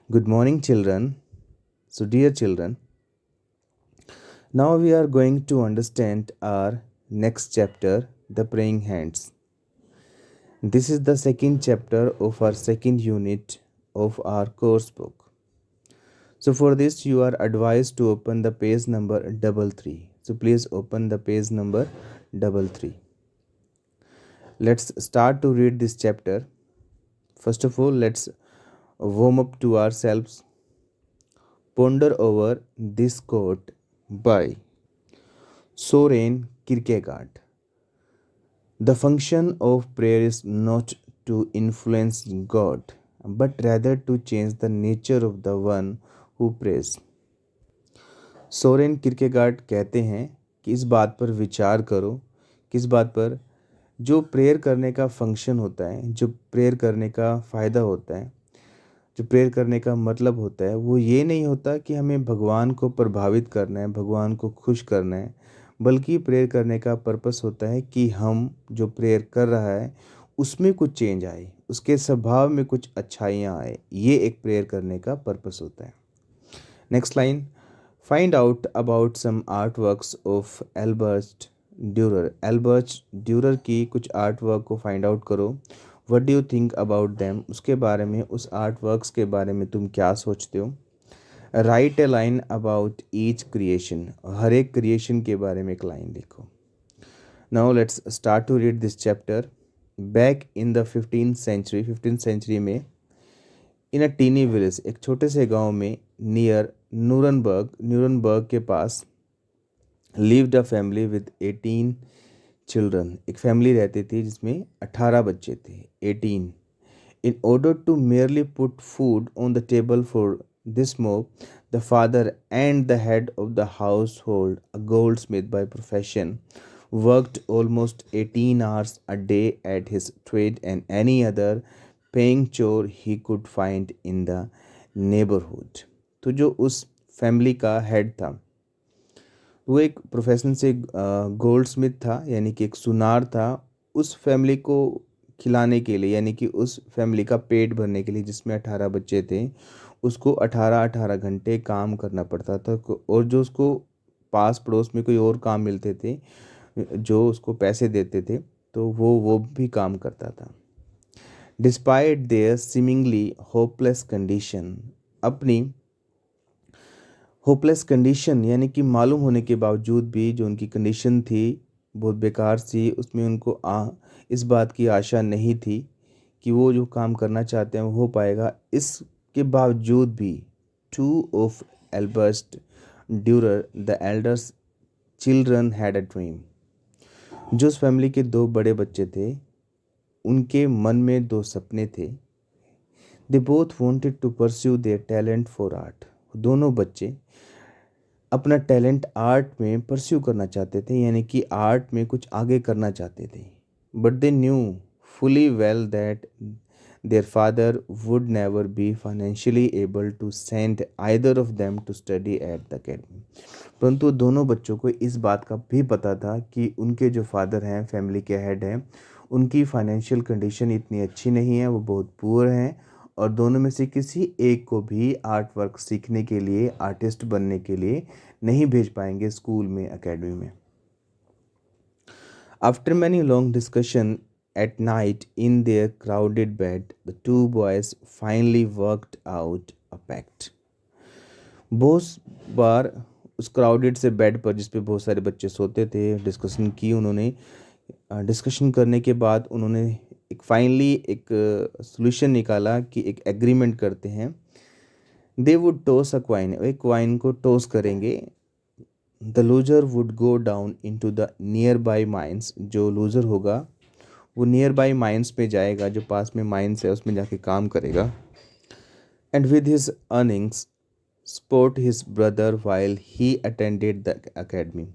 Good morning, children. So, dear children, now we are going to understand our next chapter, The Praying Hands. This is the second chapter of our second unit of our course book. So, for this, you are advised to open the page number 33. So, please open the page number 33. Let's start to read this chapter. First of all, let's warm up to ourselves. Ponder over this quote by Soren Kierkegaard. The function of prayer is not to influence God, but rather to change the nature of the one who prays. Soren Kierkegaard कहते हैं कि इस बात पर विचार करो, किस बात पर, जो प्रेयर करने का फंक्शन होता है, जो प्रेयर करने का फ़ायदा होता है, जो प्रेयर करने का मतलब होता है, वो ये नहीं होता कि हमें भगवान को प्रभावित करना है, भगवान को खुश करना है, बल्कि प्रेयर करने का पर्पस होता है कि हम जो प्रेयर कर रहा है उसमें कुछ चेंज आए, उसके स्वभाव में कुछ अच्छाइयाँ आए। ये एक प्रेयर करने का पर्पस होता है। Next line, find out about some art works of Albert Durer. Albert Durer की कुछ आर्ट वर्क को फाइंड आउट करो। What do you think about them, उसके बारे में, उस आर्ट वर्क्स के बारे में तुम क्या सोचते हो। Write a line about each creation, हर एक क्रिएशन के बारे में एक लाइन लिखो। Now let's start to read this chapter. Back in the 15th century में, इन अ टीनी विलेज, एक छोटे से गांव में, नियर न्यूरनबर्ग के पास, lived a family with 18 children, एक फैमिली रहती थी जिसमें 18 बच्चे थे, 18। In order to merely put food on the table for this mob, the father and the head of the household, a goldsmith by profession, worked almost 18 hours a day at his trade and any other paying chore he could find in the neighborhood. तो जो उस family का head था, वो एक profession से gold Smith था, यानी कि एक सुनार था। उस फैमिली को खिलाने के लिए, यानी कि उस फैमिली का पेट भरने के लिए, जिसमें 18 बच्चे थे, उसको 18-18 घंटे काम करना पड़ता था। और जो उसको पास पड़ोस में कोई और काम मिलते थे, जो उसको पैसे देते थे, तो वो भी काम करता था। Despite there seemingly hopeless condition, अपनी होपलेस कंडीशन यानी कि मालूम होने के बावजूद भी जो उनकी कंडीशन थी बहुत बेकार सी, उसमें उनको इस बात की आशा नहीं थी कि वो जो काम करना चाहते हैं वो हो पाएगा। इसके बावजूद भी two of Albert Dürer the elders children had a dream, जो उस फैमिली के दो बड़े बच्चे थे, उनके मन में दो सपने थे। They both wanted to pursue their talent for art, दोनों बच्चे अपना टैलेंट आर्ट में परस्यू करना चाहते थे, यानी कि आर्ट में कुछ आगे करना चाहते थे। But they knew fully well that their father would never be financially able to send either of them to study at the academy. परंतु दोनों बच्चों को इस बात का भी पता था कि उनके जो फादर हैं, फैमिली के हेड हैं, उनकी फाइनेंशियल कंडीशन इतनी अच्छी नहीं है, वो बहुत पुअर हैं, और दोनों में से किसी एक को भी आर्ट वर्क सीखने के लिए, आर्टिस्ट बनने के लिए नहीं भेज पाएंगे स्कूल में, एकेडमी में। After many long discussion at night in their crowded bed, the two boys finally worked out a pact. बहुत बार उस क्राउडेड से बेड पर, जिस पे बहुत सारे बच्चे सोते थे, डिस्कशन की उन्होंने। डिस्कशन करने के बाद उन्होंने एक सोल्यूशन निकाला कि एक एग्रीमेंट करते हैं। They would toss a coin, एक क्वाइन को टॉस करेंगे। The loser would go down into the near by mines, जो लूजर होगा वो नियर बाई माइंस में जाएगा, जो पास में माइंस है उसमें जाके काम करेगा। And with his earnings support his brother while he attended the academy,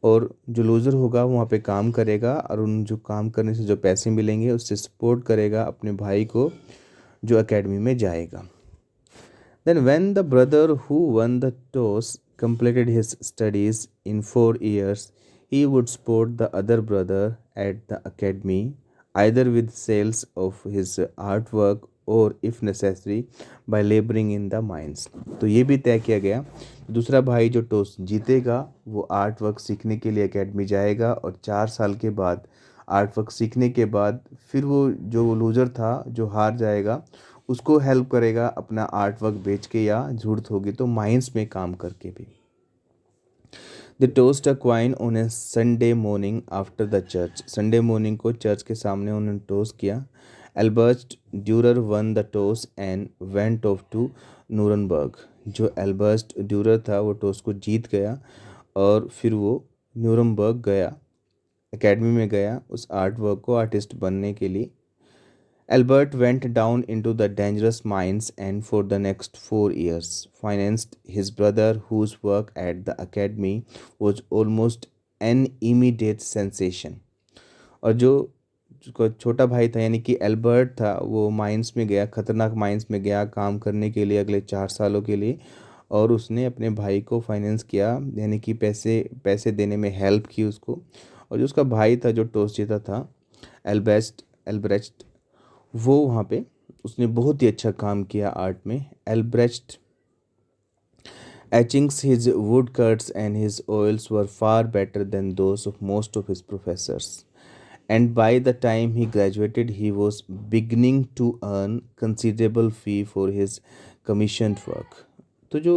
और जो लूज़र होगा वहाँ पे काम करेगा, और उन जो काम करने से जो पैसे मिलेंगे उससे सपोर्ट करेगा अपने भाई को जो एकेडमी में जाएगा। Then when the brother who won the toss completed his studies in 4 years, he would support the other brother at the academy, either with sales of his artwork और if necessary bye labouring in the mines. तो ये भी तय किया गया, दूसरा भाई जो टॉस जीतेगा वो आर्ट वर्क सीखने के लिए एकेडमी जाएगा, और 4 साल के बाद आर्ट वर्क सीखने के बाद फिर वो जो लूज़र था जो हार जाएगा उसको हेल्प करेगा अपना आर्ट वर्क बेच के, या ज़रूरत होगी तो माइंस में काम करके भी। They tossed a coin on a Sunday morning after the church. Sunday morning को चर्च के सामने उन्होंने टोस्ट किया। Albert Durer won the toss and went off to Nuremberg. जो एल्बर्ट ड्यूरर था वो टॉस को जीत गया और फिर वो न्यूरमबर्ग गया, एकेडमी में गया उस आर्ट वर्क को आर्टिस्ट बनने के लिए। Albert went down into the dangerous mines and for the next 4 years financed his brother, whose work at the academy was almost an immediate sensation। और जो उसका छोटा भाई था यानी कि एल्बर्ट था, वो माइंस में गया, खतरनाक माइंस में गया काम करने के लिए अगले 4 सालों के लिए, और उसने अपने भाई को फाइनेंस किया, यानी कि पैसे पैसे देने में हेल्प की उसको। और जो उसका भाई था जो टॉस जीता था, एल्ब्रेस्ट, वो वहाँ पे उसने बहुत ही अच्छा काम किया आर्ट में। एल्ब्रेस्ट etchings, his woodcuts and his oils were far better than those of most of his professors, and by the time he graduated he was beginning to earn considerable fee for his commissioned work। तो जो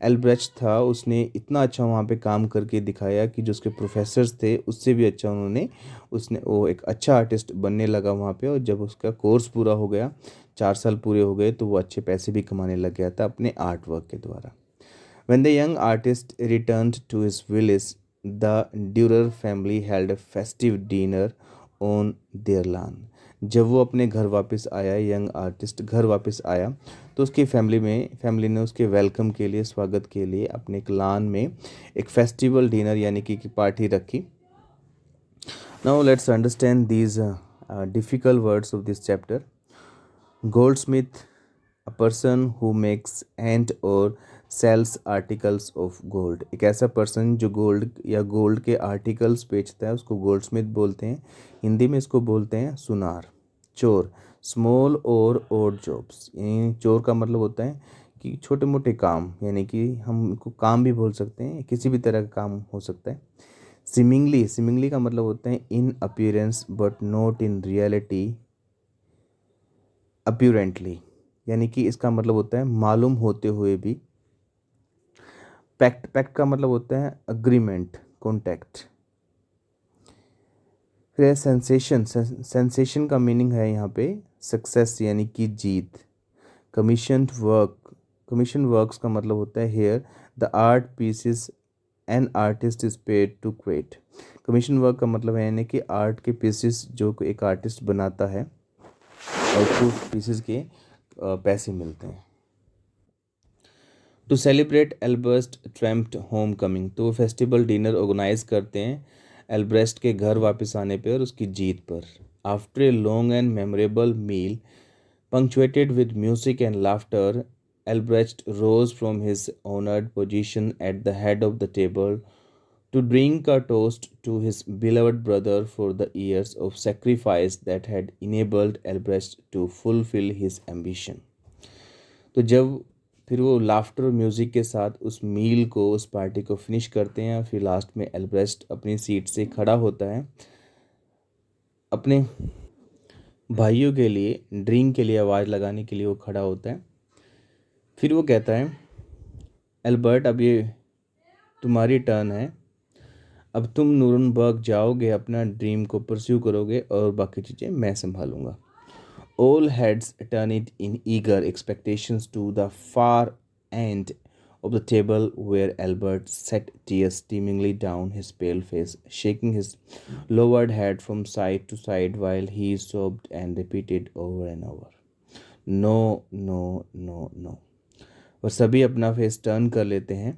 एल्ब्रेcht था उसने इतना अच्छा वहाँ पे काम करके दिखाया कि जो उसके प्रोफेसर्स थे उससे भी अच्छा उसने वो एक अच्छा आर्टिस्ट बनने लगा वहाँ पे। और जब उसका कोर्स पूरा हो गया, 4 साल पूरे हो गए, तो वो अच्छे पैसे भी कमाने लग गया था अपने आर्ट वर्क के द्वारा। When the young artist returned to his village, the Durer family held a festive dinner on their lawn। जब वो अपने घर वापस आया, यंग आर्टिस्ट घर वापस आया, तो उसकी फैमिली ने उसके वेलकम के लिए, स्वागत के लिए अपने एक लान में एक फेस्टिवल डिनर यानी कि पार्टी रखी। Now let's understand these difficult words of this chapter. Goldsmith, a person who makes and और सेल्स आर्टिकल्स ऑफ गोल्ड। एक ऐसा पर्सन जो गोल्ड या गोल्ड के आर्टिकल्स बेचता है उसको गोल्डस्मिथ बोलते हैं। हिंदी में इसको बोलते हैं सुनार। चोर, स्मॉल और ओड जॉब्स, यानी चोर का मतलब होता है कि छोटे मोटे काम, यानी कि हम इनको काम भी बोल सकते हैं, किसी भी तरह का काम हो सकता है। सिमिंगली का मतलब होता है in appearance but not in reality apparently, यानी कि इसका मतलब होता है मालूम होते हुए भी। पैक्ट का मतलब होता है अग्रीमेंट, कॉन्टैक्ट। फिर सेंसेशन का मीनिंग है यहाँ पे सक्सेस यानी कि जीत। कमीशन वर्क्स का मतलब होता है here the art pieces an artist is paid to create. Commission work का मतलब है यानी कि आर्ट के पीसेस जो एक आर्टिस्ट बनाता है और उसको पीसेस के पैसे मिलते हैं। To celebrate Albert triumphant homecoming, तो वो फेस्टिवल डिनर ऑर्गेनाइज करते हैं एल्ब्रेस्ट के घर वापस आने पर और उसकी जीत पर। After a long and memorable meal punctuated with music and laughter, Albrecht rose from his honored position at the head of the table to drink a toast to his beloved brother for the years of sacrifice that had enabled Albrecht to fulfill his ambition। तो जब फिर वो laughter और music के साथ उस मील को, उस पार्टी को फिनिश करते हैं, फिर लास्ट में एल्ब्रेस्ट अपनी सीट से खड़ा होता है, अपने भाइयों के लिए ड्रिंक के लिए आवाज़ लगाने के लिए वो खड़ा होता है। फिर वो कहता है एल्बर्ट अब ये तुम्हारी टर्न है, अब तुम नूरनबर्ग जाओगे, अपना ड्रीम को परस्यू करोगे और बाकी चीज़ें मैं संभालूंगा। All heads turn it in eager expectations to the far end of the table where Albert sat, tears streamingly down his pale face, shaking his lowered head from side to side while he sobbed and repeated over and over, "No, no, no, no." और सभी अपना face turn कर लेते हैं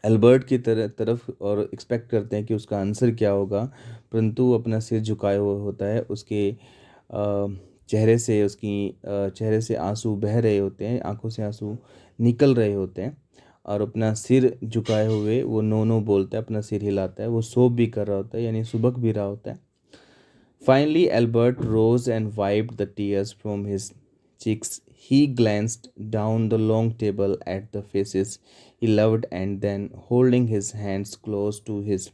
Albert की तरफ और expect करते हैं कि उसका आंसर क्या होगा, परंतु वो अपना सिर झुकाए हुए होता है। उसके चेहरे से आंसू बह रहे होते हैं, आंखों से आंसू निकल रहे होते हैं, और अपना सिर झुकाए हुए वो नो नो बोलता है, अपना सिर हिलाता है। वो सोप भी कर रहा होता है, यानी सुबक भी रहा होता है। Finally Albert rose and wiped the tears from his cheeks. He glanced down the long table at the faces he loved and then, holding his hands close to his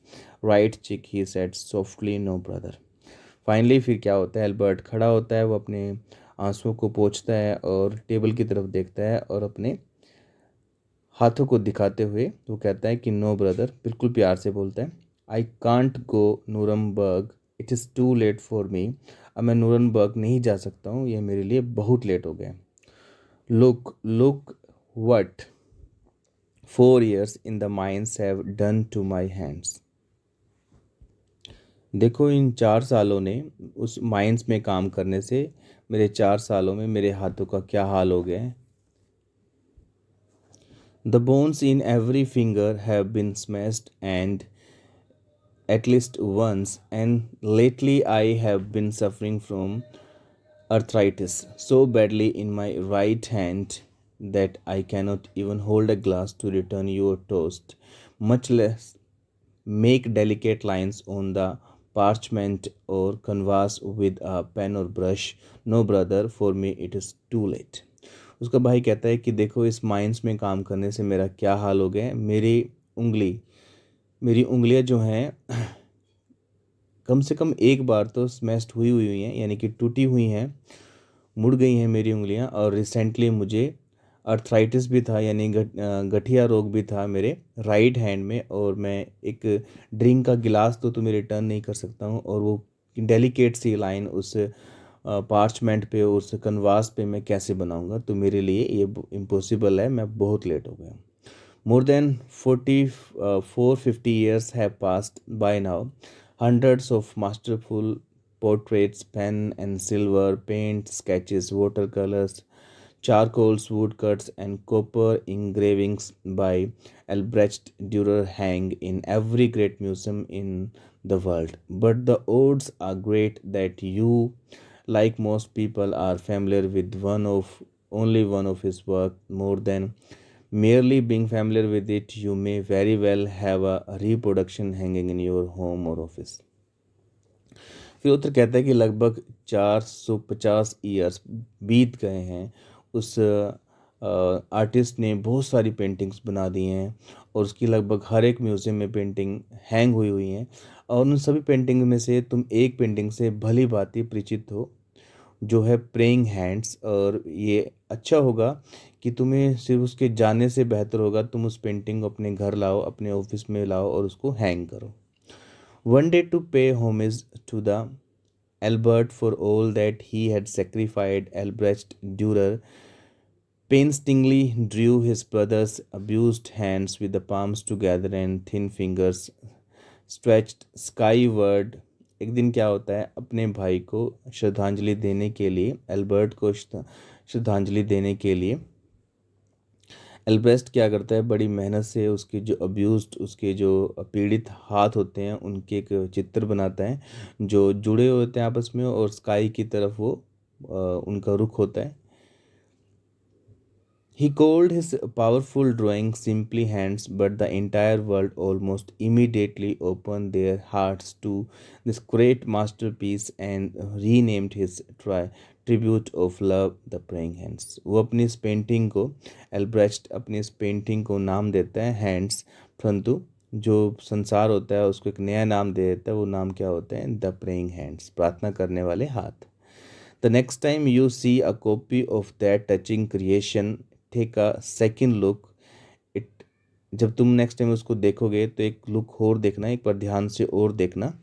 right cheek, he said softly, "No, brother." Finally फिर क्या होता है, Albert खड़ा होता है, वो अपने आंसुओं को पोंछता है और टेबल की तरफ देखता है और अपने हाथों को दिखाते हुए वो कहता है कि नो ब्रदर, बिल्कुल प्यार से बोलता है, I can't go Nuremberg, it is too late for me. अब मैं नूरनबर्ग नहीं जा सकता हूँ, यह मेरे लिए बहुत लेट हो गया। Look look what 4 years in the mines have done to my hands। देखो इन 4 सालों ने उस माइंस में काम करने से मेरे 4 सालों में मेरे हाथों का क्या हाल हो गया है। The bones in every finger have been smashed and at least once, and lately I have been suffering from arthritis so badly in my right hand that I cannot even hold a glass to return your toast, much less make delicate lines on the parchment or canvas with a pen or brush. No, brother, for me it is too late। उसका भाई कहता है कि देखो इस mines में काम करने से मेरा क्या हाल हो गया है। मेरी उंगलियां जो हैं कम से कम एक बार तो स्मैश्ड हुई हैं, यानी कि टूटी हुई हैं, मुड़ गई हैं मेरी उंगलियां। और रिसेंटली मुझे अर्थराइटिस भी था, यानी गठिया रोग भी था मेरे राइट हैंड में, और मैं एक ड्रिंक का गिलास तो मैं रिटर्न नहीं कर सकता हूँ, और वो डेलिकेट सी लाइन उस पार्चमेंट पे, उस कनवास पे मैं कैसे बनाऊँगा। तो मेरे लिए ये इम्पॉसिबल है, मैं बहुत लेट हो गया। More than 450 years have passed by now. Hundreds of masterful portraits, pen and silver, paint, sketches, watercolors, charcoals, woodcuts, and copper engravings by Albrecht Dürer hang in every great museum in the world. But the odds are great that you, like most people, are familiar with only one of his work. More than merely being familiar with it, you may very well have a reproduction hanging in your home or office। फिर उत्तर कहता है कि लगभग 450 years बीत गए हैं, उस artist ने बहुत सारी पेंटिंग्स बना दी हैं, और उसकी लगभग हर एक म्यूज़ियम में पेंटिंग हैंग हुई हुई हैं। और उन सभी पेंटिंग में से तुम एक पेंटिंग से भली भांति परिचित हो, जो है प्रेइंग हैंड्स। और ये अच्छा होगा कि तुम्हें सिर्फ उसके जानने से बेहतर होगा तुम उस पेंटिंग को अपने घर लाओ, अपने ऑफिस में लाओ और उसको हैंग करो। One day to pay homage to the Albert for all that he had sacrificed, Albrecht Dürer painstakingly drew his brother's abused hands with the palms together and thin fingers stretched skyward। एक दिन क्या होता है, अपने भाई को श्रद्धांजलि देने के लिए, एल्बर्ट को श्रद्धांजलि देने के लिए एल्ब्रेस्ट क्या करता है, बड़ी मेहनत से उसके जो अब्यूज्ड, उसके जो पीड़ित हाथ होते हैं उनके एक चित्र बनाता है जो जुड़े होते हैं आपस में, और स्काई की तरफ वो उनका रुख होता है। He called his powerful drawing simply hands, but the entire world almost immediately opened their hearts to this great masterpiece and renamed his tribute of love the praying hands। वो अपनी इस पेंटिंग को, एल्ब्रेस्ट अपनी इस पेंटिंग को नाम देता है हैंड्स, परंतु जो संसार होता है उसको एक नया नाम दे देता है। वो नाम क्या होता है, द प्रेइंग हैंड्स, प्रार्थना करने वाले हाथ। The next time you see a copy of that touching creation, take a second look it। जब तुम नेक्स्ट टाइम उसको देखोगे तो एक लुक और देखना, एक बार ध्यान से और देखना,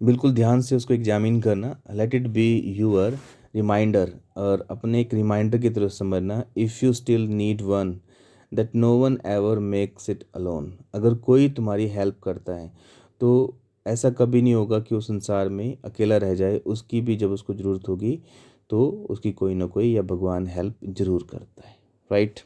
बिल्कुल ध्यान से उसको एग्जामिन करना। Let it be your reminder, और अपने एक रिमाइंडर की तरफ समझना। If you still need one, that no one ever makes it alone. अगर कोई तुम्हारी हेल्प करता है तो ऐसा कभी नहीं होगा कि वो संसार में अकेला रह जाए, उसकी भी जब उसको ज़रूरत होगी तो उसकी कोई ना कोई या भगवान हेल्प ज़रूर करता है, राइट।